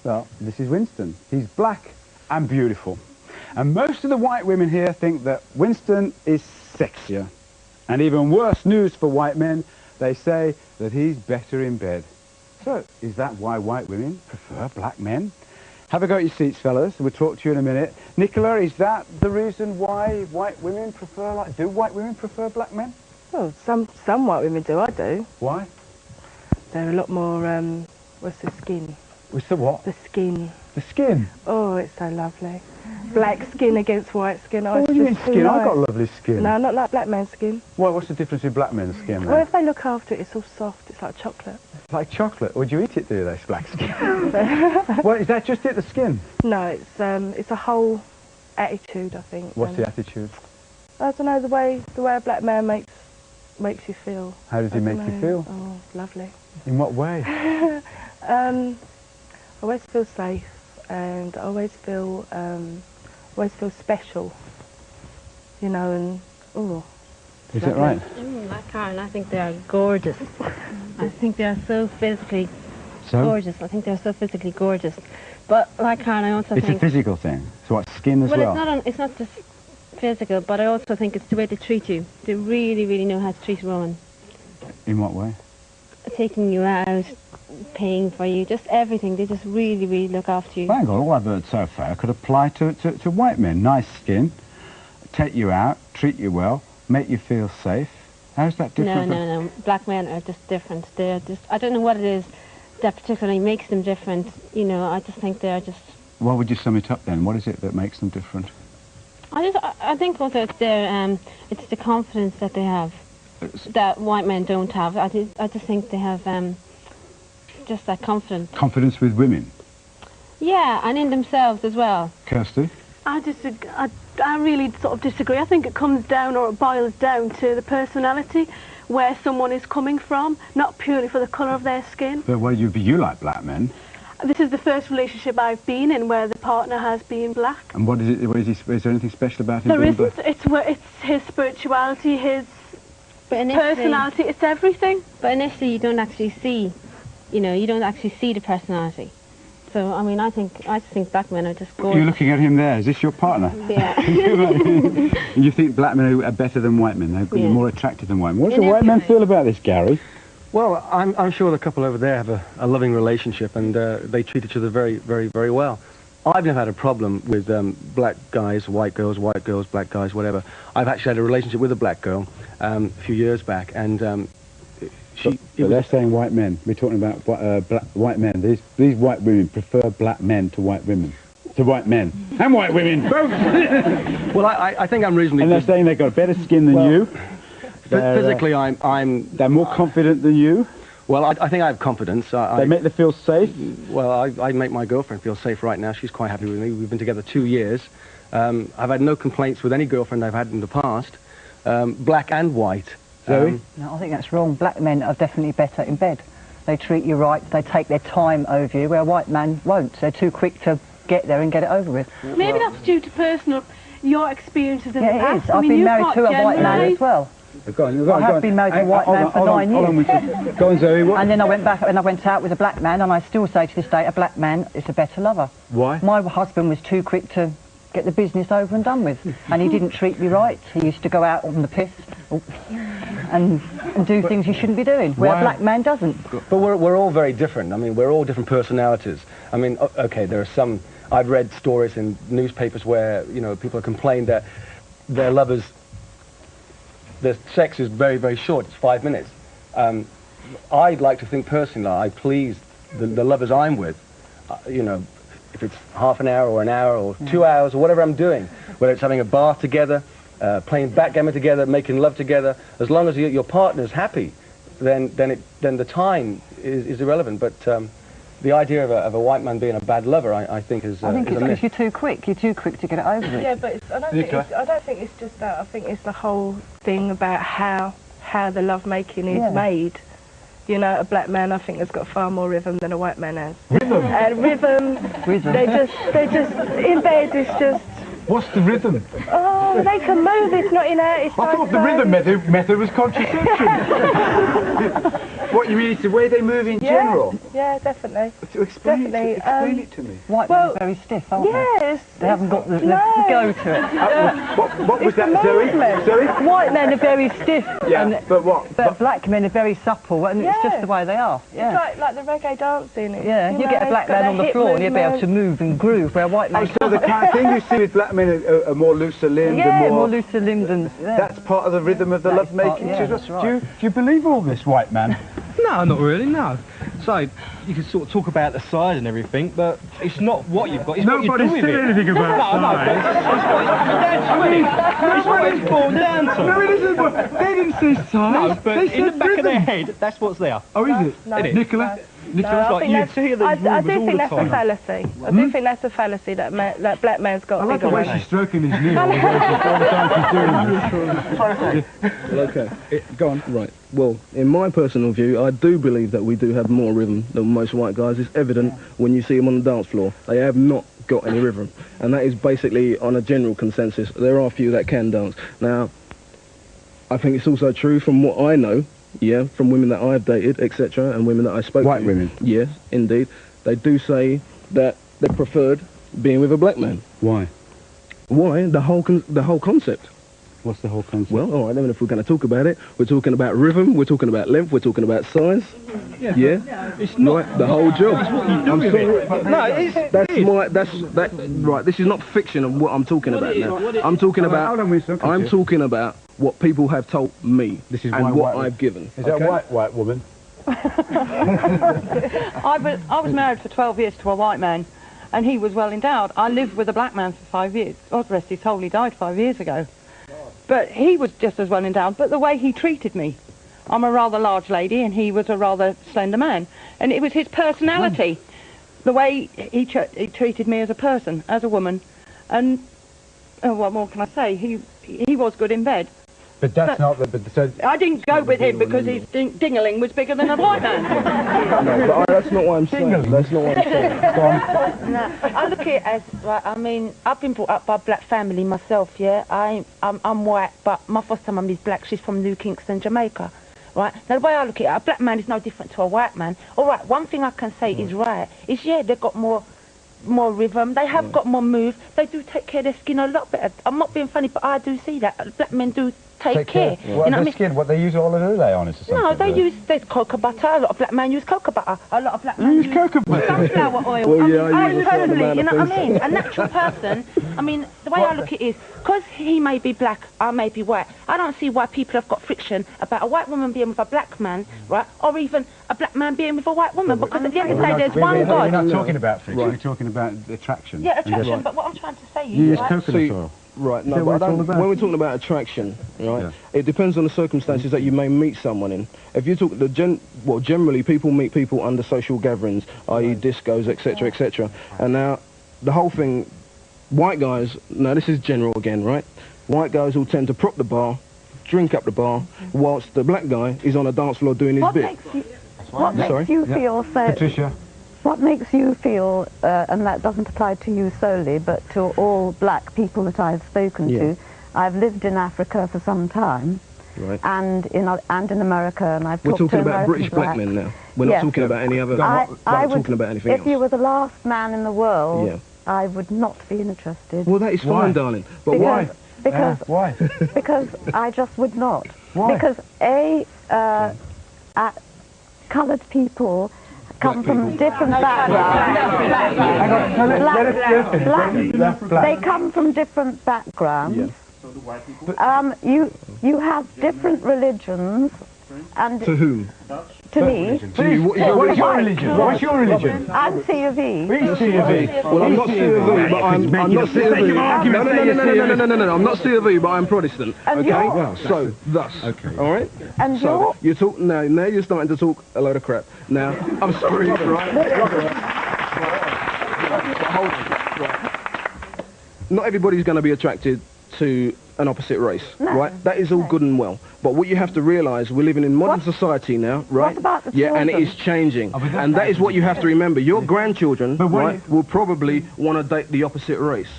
Well, this is Winston. He's black and beautiful. And most of the white women here think that Winston is sexier. And even worse news for white men, they say that he's better in bed. So, is that why white women prefer black men? Have a go at your seats, fellas. We'll talk to you in a minute. Nicola, is that the reason why white women prefer, do white women prefer black men? Well, some white women do, I do. Why? They're a lot more, what's the skin? What's the what? The skin. The skin? Oh, it's so lovely. Black skin against white skin. Oh, what do you mean skin? I've got lovely skin. No, not like black man's skin. Well, what's the difference in black men's skin, then? Well, if they look after it, it's all soft. It's like chocolate. Like chocolate? Would you eat it, do they, black skin? Well, is that just it, the skin? No, it's a whole attitude, I think. What's the attitude? I don't know, the way a black man makes you feel. How does he make you feel? Oh, lovely. In what way? I always feel safe, and I always feel special, you know, and oh. Is that right? Like Karen, I think they are gorgeous. I think they are so physically gorgeous. I think they're so physically gorgeous. But like Karen, I also think it's a physical thing. So what, skin as well? Well, it's not just physical, but I also think it's the way they treat you. They really, really know how to treat a woman. In what way? Taking you out, paying for you, just everything. They just really, really look after you. Hang on, all I've heard so far could apply to white men. Nice skin, take you out, treat you well, make you feel safe. How's that different? No. Black men are just different. They're just, I don't know what it is that particularly makes them different. You know, I just think they're just... What would you sum it up then? What is it that makes them different? I think also it's it's the confidence that they have that white men don't have. I just think they have just that confidence. Confidence with women? Yeah, and in themselves as well. Kirsty? I really sort of disagree. I think it comes down, or it boils down to the personality, where someone is coming from, not purely for the colour of their skin. But well, you like black men. This is the first relationship I've been in where the partner has been black. And what is it? Is there anything special about him being black? It's his spirituality, his personality, it's everything. But initially you don't actually see, you know, you don't actually see the personality. So, I mean, I just think black men are just gorgeous. You're looking at him there. Is this your partner? Yeah. You think black men are better than white men? They're more attractive than white men. What do white men feel about this, Gary? Well, I'm sure the couple over there have a loving relationship, and they treat each other very, very, very well. I've never had a problem with black guys, white girls, black guys, whatever. I've actually had a relationship with a black girl a few years back, and But they're saying white men. We're talking about white men. These white women prefer black men to white women. To white men. And white women, both! Well, I think I'm reasonably... And they're saying they've got better skin than you. Physically, They're more confident than you. Well, I think I have confidence. They make them feel safe? Well, I make my girlfriend feel safe right now. She's quite happy with me. We've been together 2 years. I've had no complaints with any girlfriend I've had in the past, black and white. Zoe? No, I think that's wrong. Black men are definitely better in bed. They treat you right, they take their time over you, where a white man won't. They're too quick to get there and get it over with. Maybe that's due to your experiences in the past. It is. I've been married to a white man as well. I have been married to a white man for 9 years. Go on, Zoe. What? And then I went back and I went out with a black man, and I still say to this day a black man is a better lover. Why? My husband was too quick to get the business over and done with, and he didn't treat me right. He used to go out on the piss and do things he shouldn't be doing, where a black man doesn't. But we're all very different. I mean, we're all different personalities. I mean, okay, there are some... I've read stories in newspapers where, you know, people have complained that their lovers... Their sex is very, very short. It's 5 minutes. I'd like to think personally I please the lovers I'm with, you know, if it's half an hour or an hour or 2 hours or whatever I'm doing, whether it's having a bath together, playing backgammon together, making love together, as long as your partner's happy, then the time is irrelevant. But the idea of a white man being a bad lover, I think is I think it's because you're too quick. You're too quick to get it over with. Yeah, but I don't think it's just that. I think it's the whole thing about how the love making is made. You know, a black man, I think, has got far more rhythm than a white man has. Rhythm? And rhythm. They just in bed. It's just. What's the rhythm? Oh, they can move. It's not in a. I thought the rhythm method was contraception. What you mean? It's the way they move in general. Yeah, definitely. To explain Definitely, it to me. White men are very stiff, aren't Yes. they? They haven't got the No. go to it. What was It's that, the Zoe? movement. Zoe? White men are very stiff, Yeah, but what? but black men are very supple, and it's just Yeah. the way they are. Yeah. It's like the reggae dancing. Yeah, you get a black man on the floor and you'll be able to move and groove, where a white man So the kind of thing you see with black men are more looser limbed yeah, and more looser limbed and... Yeah. That's part of the rhythm of the That is part- lovemaking. yeah, too. that's right. Do you believe all this, white man? No, not really, no. So, you can sort of talk about the size and everything, but it's not what you've got, it's what you do with it. anything about No, it's what it's boiled down to. No, it isn't. They didn't say size. No, but they in the said back of their rhythm. head, that's what's there. Oh, is it? No, Isn't it? Nicola? Nicola? Like, you hear these I rumours do all think the that's a time. fallacy. I do think that's a fallacy that black man's got I like the bigger way ones. she's stroking his knee all the time she's doing this. Well, okay. Go on. Right. Well, in my personal view, I do believe that we do have more rhythm than most white guys. It's evident when you see them on the dance floor. They have not got any rhythm. And that is basically on a general consensus. There are a few that can dance. Now, I think it's also true from what I know, yeah, from women that I've dated, etc., and women that I spoke to. White women? Yes, indeed. They do say that they preferred being with a black man. Why? Why? The whole concept. What's the whole concept? Well, all right, then if we're going to talk about it, we're talking about rhythm, we're talking about length, we're talking about size. Yeah? It's not Right, the whole job. It's what you do I'm with sorry. it. No, it's... Right, this is not fiction of what I'm talking about now. I'm talking Hold about, on, Winston, I'm I'm confused. talking about what people have told me This is and why what white- I've given. Is that okay? a white woman? I was married for 12 years to a white man, and he was well endowed. I lived with a black man for 5 years. God rest his soul, he died 5 years ago. But he was just as well endowed, but the way he treated me. I'm a rather large lady, and he was a rather slender man. And it was his personality, the way he treated me as a person, as a woman. And, what more can I say? He was good in bed. But that's not the... So, I didn't go with him because his dingaling was bigger than a white man. No, but that's not what I'm saying. That's not what I'm saying. No, I look at it as, right, I mean, I've been brought up by a black family myself, yeah? I'm white, but my foster mum is black. She's from New Kingston, Jamaica, right? Now, the way I look at it, a black man is no different to a white man. All right, one thing I can say is right, is, yeah, they've got more rhythm, they have got more move, they do take care of their skin a lot better. I'm not being funny, but I do see that. Black men do take care. What, You know what I their mean? skin, what they use all of lay on it or something? No, there's cocoa butter. A lot of black men use cocoa butter. A lot of black men Use cocoa butter? sunflower oil. Well, yeah, I use a certain personally, amount you of know what I things. mean? A natural person, I mean, the way I look at it is, because he may be black, I may be white, I don't see why people have got friction about a white woman being with a black man, right? Or even a black man being with a white woman, because at the end of the day, there's one We're God. not talking about friction, we're talking about attraction. Yeah, attraction, but what I'm trying to say You use is, right? coconut See, oil. Right, that no, what but it's all about? when we're talking about attraction, right, Yeah. it depends on the circumstances that you may meet someone in. If you talk, generally people meet people under social gatherings, i.e. discos, etc., etc. And now, the whole thing, white guys, now this is general again, right? White guys will tend to prop the bar, drink up the bar, whilst the black guy is on a dance floor doing his bit. What Sorry? makes you Yeah. feel so? Patricia? What makes you feel, and that doesn't apply to you solely, but to all black people that I've spoken to? I've lived in Africa for some time, Right. and in America, and I've We're talked to talking about American British black men now. We're not Yes. talking about any other. I we're not would, talking about anything if else. you were the last man in the world, Yeah. I would not be interested. Well, that is Why? fine, darling. But Why? Because Why? because I just would not. Why? Because coloured people come from different backgrounds. They come from different backgrounds. You have different religions, and to whom? to me, To you, what is your What is religion? your religion? What's your religion? I'm C of E. We're C of E. Well, I'm not C of E, but I'm not C of E. No, I'm not C of E, but I'm Protestant. And Okay? you're- Well, So, thus. Okay. All right? And So, you talk now you're starting to talk a load of crap. Now, I'm sorry, not everybody's going to be attracted to an opposite race, right? That is all good and well. But what you have to realise, we're living in modern society now, right? about the yeah, and it children? is changing. And that is what you have to remember. Your grandchildren, But what right, will probably want to date the opposite race.